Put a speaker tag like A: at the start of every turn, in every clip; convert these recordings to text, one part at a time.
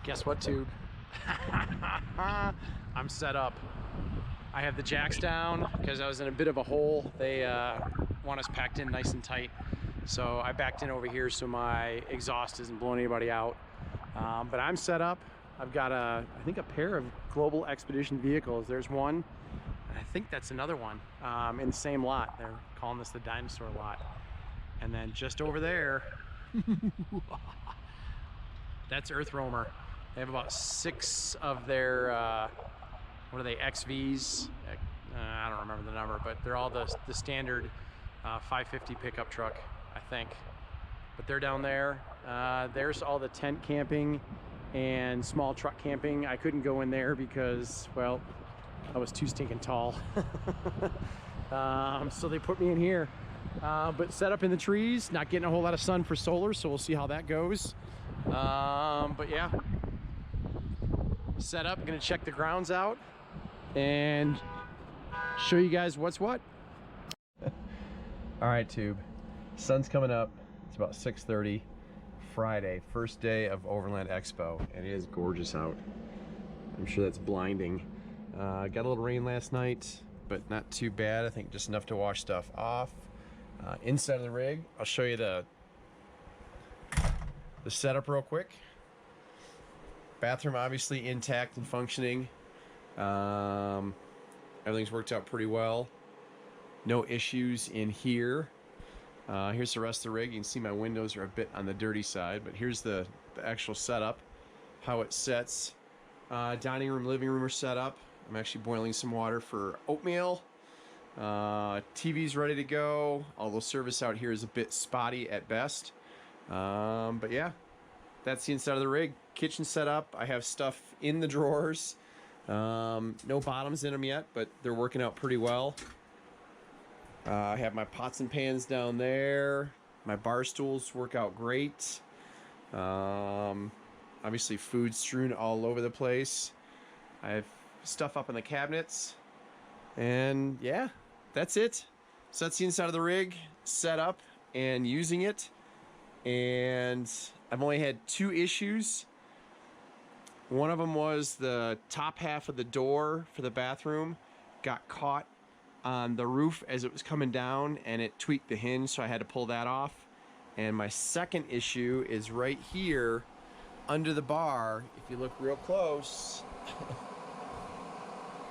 A: Guess what, tube? I'm set up. I have the jacks down because I was in a bit of a hole. They want us packed in nice and tight. So I backed in over here so my exhaust isn't blowing anybody out. But I'm set up. I've got I think a pair of Global Expedition vehicles. There's one, and I think that's another one in the same lot. They're calling this the dinosaur lot. And then just over there, that's Earth Roamer. They have about 6 of their, what are they, XVs? I don't remember the number, but they're all the standard 550 pickup truck, I think. But they're down there. There's all the tent camping and small truck camping. I couldn't go in there because, well, I was too stinking tall. So they put me in here. But set up in the trees, not getting a whole lot of sun for solar, so we'll see how that goes. But yeah, set up, gonna check the grounds out and show you guys what's what. All right, tube, sun's coming up. It's about 6:30 Friday, first day of Overland Expo, and it is gorgeous out. I'm sure that's blinding. Got a little rain last night, but not too bad. I think just enough to wash stuff off. Inside of the rig, I'll show you the setup real quick. Bathroom obviously intact and functioning. Everything's worked out pretty well. No issues in here. Here's the rest of the rig. You can see my windows are a bit on the dirty side, but here's the actual setup, how it sets. Dining room, living room are set up. I'm actually boiling some water for oatmeal. TV's ready to go, although service out here is a bit spotty at best. But yeah, that's the inside of the rig. Kitchen set up. I have stuff in the drawers. No bottoms in them yet, but they're working out pretty well. I have my pots and pans down there. My bar stools work out great. Obviously food strewn all over the place. I have stuff up in the cabinets. And yeah, that's it. So that's the inside of the rig, set up and using it. And I've only had 2 issues. One of them was the top half of the door for the bathroom got caught on the roof as it was coming down, and it tweaked the hinge, so I had to pull that off. And my second issue is right here under the bar. If you look real close,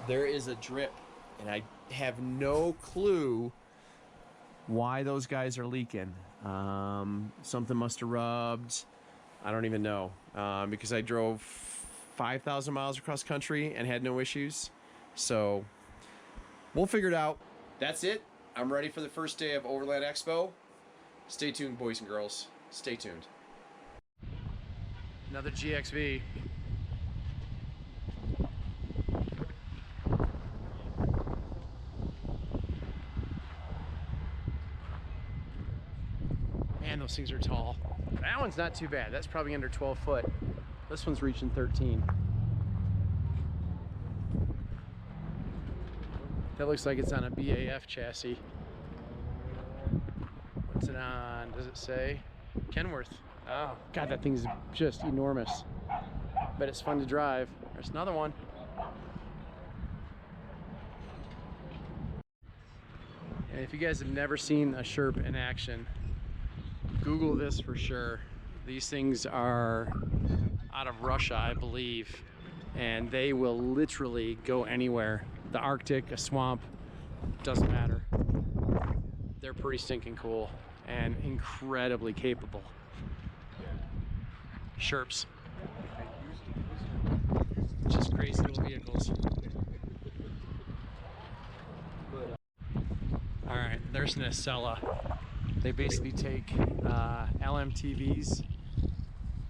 A: there is a drip, and I have no clue why those guys are leaking. Something must have rubbed. I don't even know, because I drove 5,000 miles across country and had no issues. So we'll figure it out. That's it. I'm ready for the first day of Overland Expo. Stay tuned, boys and girls. Stay tuned. Another GXV. Man, those things are tall. That one's not too bad. That's probably under 12 foot. This one's reaching 13. That looks like it's on a BAF chassis. What's it on? Does it say? Kenworth. Oh, God, that thing's just enormous. But it's fun to drive. There's another one. And if you guys have never seen a Sherp in action, Google this for sure. These things are out of Russia, I believe, and they will literally go anywhere. The Arctic, a swamp, doesn't matter. They're pretty stinking cool and incredibly capable. Sherps. Just crazy little vehicles. All right, there's Nacella. They basically take LMTVs,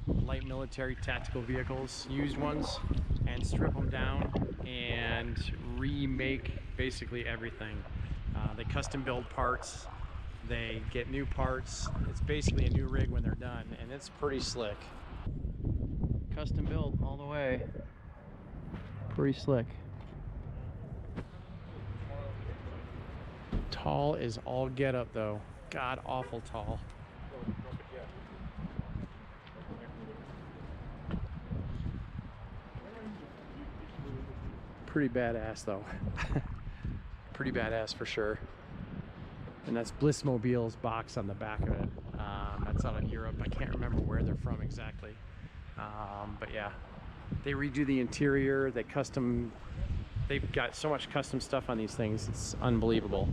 A: light military tactical vehicles, used ones, and strip them down and remake basically everything. They custom build parts, they get new parts. It's basically a new rig when they're done, and it's pretty slick. Custom built all the way. Pretty slick. Tall is all get up though. God awful tall.
B: Pretty badass though. Pretty badass for sure. And that's Blissmobile's box on the back of it. That's out of Europe. I can't remember where they're from exactly. But yeah, they redo the interior. They've got so much custom stuff on these things. It's unbelievable.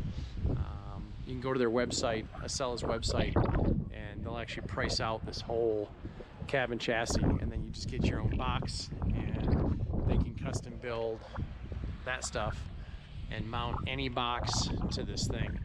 B: You can go to their website, Acella's website, and they'll actually price out this whole cabin chassis, and then you just get your own box, and they can custom build that stuff and mount any box to this thing.